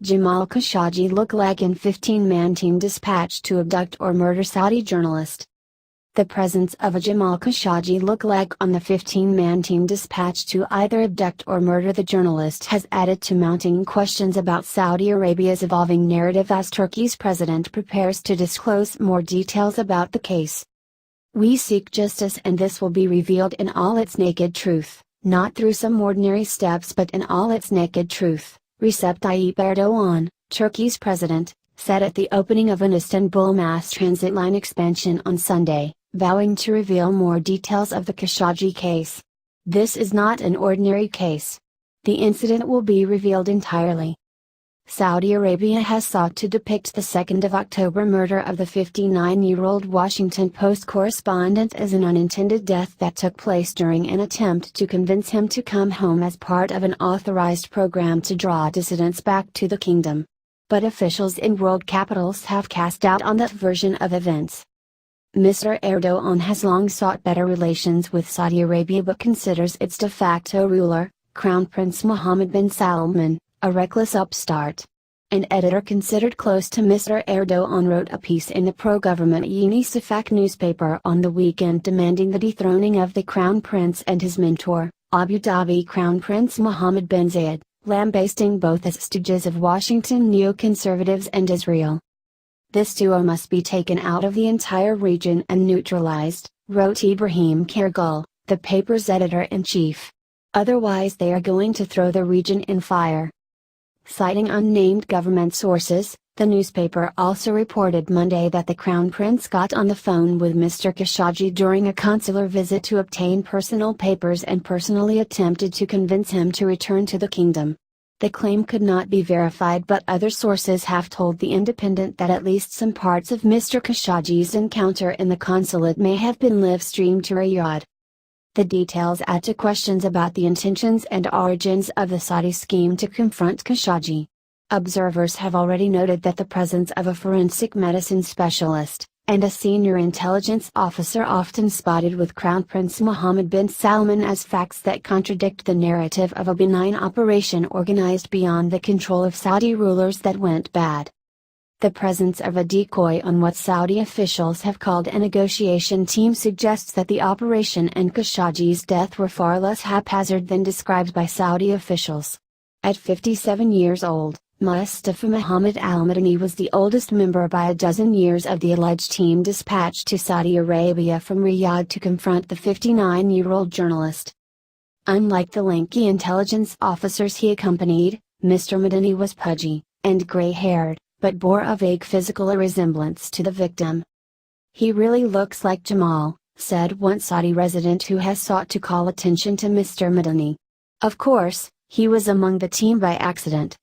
Jamal Khashoggi lookalike in 15-man team dispatched to abduct or murder Saudi journalist. The presence of a Jamal Khashoggi lookalike on the 15-man team dispatched to either abduct or murder the journalist has added to mounting questions about Saudi Arabia's evolving narrative as Turkey's president prepares to disclose more details about the case. "We seek justice and this will be revealed in all its naked truth, not through some ordinary steps but in all its naked truth," Recep Tayyip Erdogan, Turkey's president, said at the opening of an Istanbul mass transit line expansion on Sunday, vowing to reveal more details of the Khashoggi case. "This is not an ordinary case. The incident will be revealed entirely." Saudi Arabia has sought to depict the 2nd of October murder of the 59-year-old Washington Post correspondent as an unintended death that took place during an attempt to convince him to come home as part of an authorized program to draw dissidents back to the kingdom. But officials in world capitals have cast doubt on that version of events. Mr. Erdogan has long sought better relations with Saudi Arabia but considers its de facto ruler, Crown Prince Mohammed bin Salman, a reckless upstart. An editor considered close to Mr. Erdogan wrote a piece in the pro-government Yeni Şafak newspaper on the weekend demanding the dethroning of the Crown Prince and his mentor, Abu Dhabi Crown Prince Mohammed bin Zayed, lambasting both as stooges of Washington neoconservatives and Israel. "This duo must be taken out of the entire region and neutralized," wrote Ibrahim Kargul, the paper's editor-in-chief. "Otherwise they are going to throw the region in fire." Citing unnamed government sources, the newspaper also reported Monday that the Crown Prince got on the phone with Mr. Khashoggi during a consular visit to obtain personal papers and personally attempted to convince him to return to the kingdom. The claim could not be verified but other sources have told The Independent that at least some parts of Mr. Khashoggi's encounter in the consulate may have been live-streamed to Riyadh. The details add to questions about the intentions and origins of the Saudi scheme to confront Khashoggi. Observers have already noted that the presence of a forensic medicine specialist, and a senior intelligence officer often spotted with Crown Prince Mohammed bin Salman as facts that contradict the narrative of a benign operation organized beyond the control of Saudi rulers that went bad. The presence of a decoy on what Saudi officials have called a negotiation team suggests that the operation and Khashoggi's death were far less haphazard than described by Saudi officials. At 57 years old, Mustafa Mohammed al-Madani was the oldest member by a dozen years of the alleged team dispatched to Saudi Arabia from Riyadh to confront the 59-year-old journalist. Unlike the lanky intelligence officers he accompanied, Mr. Madani was pudgy, and gray-haired, but bore a vague physical resemblance to the victim. "He really looks like Jamal," said one Saudi resident who has sought to call attention to Mr. Madani. "Of course, he was among the team by accident."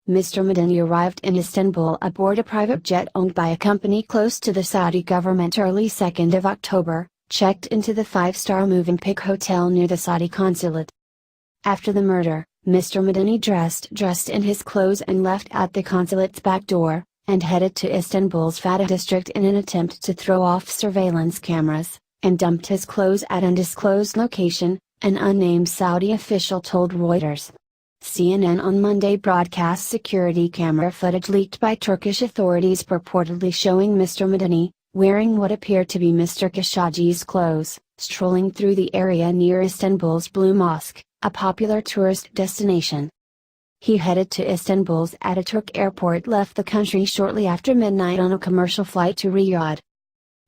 Mr. Madani arrived in Istanbul aboard a private jet owned by a company close to the Saudi government early 2nd of October, checked into the 5-star Movenpick hotel near the Saudi consulate. After the murder, Mr. Madani dressed in his clothes and left out the consulate's back door, and headed to Istanbul's Fatih district in an attempt to throw off surveillance cameras, and dumped his clothes at an undisclosed location, an unnamed Saudi official told Reuters. CNN on Monday broadcast security camera footage leaked by Turkish authorities purportedly showing Mr. Madani, wearing what appeared to be Mr. Khashoggi's clothes, strolling through the area near Istanbul's Blue Mosque, a popular tourist destination. He headed to Istanbul's Ataturk airport, left the country shortly after midnight on a commercial flight to Riyadh.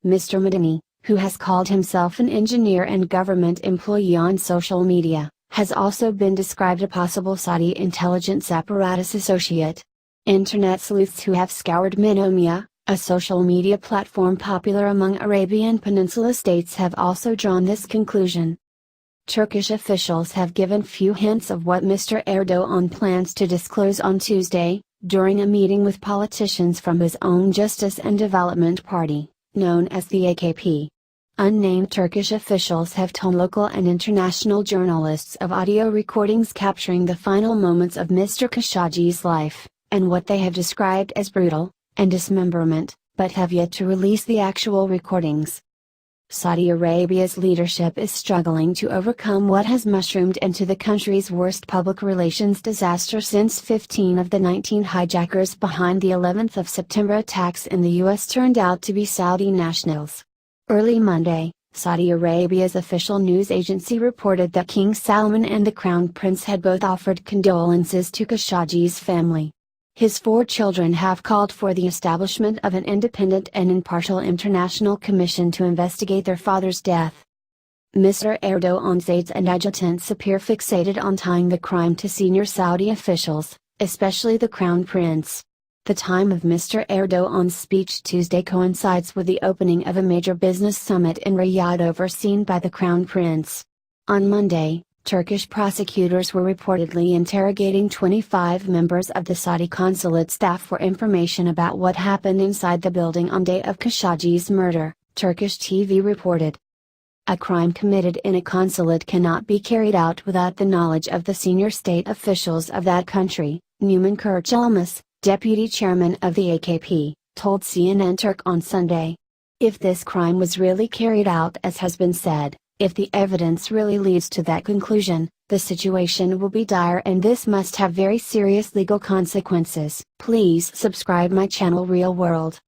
Mr. Madani, who has called himself an engineer and government employee on social media, has also been described a possible Saudi intelligence apparatus associate. Internet sleuths who have scoured Minomia, a social media platform popular among Arabian Peninsula states, have also drawn this conclusion. Turkish officials have given few hints of what Mr. Erdogan plans to disclose on Tuesday, during a meeting with politicians from his own Justice and Development Party, known as the AKP. Unnamed Turkish officials have told local and international journalists of audio recordings capturing the final moments of Mr. Khashoggi's life, and what they have described as brutal, and dismemberment, but have yet to release the actual recordings. Saudi Arabia's leadership is struggling to overcome what has mushroomed into the country's worst public relations disaster since 15 of the 19 hijackers behind the 11th of September attacks in the U.S. turned out to be Saudi nationals. Early Monday, Saudi Arabia's official news agency reported that King Salman and the Crown Prince had both offered condolences to Khashoggi's family. His 4 children have called for the establishment of an independent and impartial international commission to investigate their father's death. Mr. Erdogan's aides and adjutants appear fixated on tying the crime to senior Saudi officials, especially the Crown Prince. The time of Mr. Erdogan's speech Tuesday coincides with the opening of a major business summit in Riyadh overseen by the Crown Prince. On Monday, Turkish prosecutors were reportedly interrogating 25 members of the Saudi consulate staff for information about what happened inside the building on day of Khashoggi's murder, Turkish TV reported. A crime committed in a consulate cannot be carried out without the knowledge of the senior state officials of that country, Numan Kurtulmuş, deputy chairman of the AKP, told CNN Turk on Sunday. If this crime was really carried out as has been said, if the evidence really leads to that conclusion, the situation will be dire and this must have very serious legal consequences. Please subscribe my channel Real World.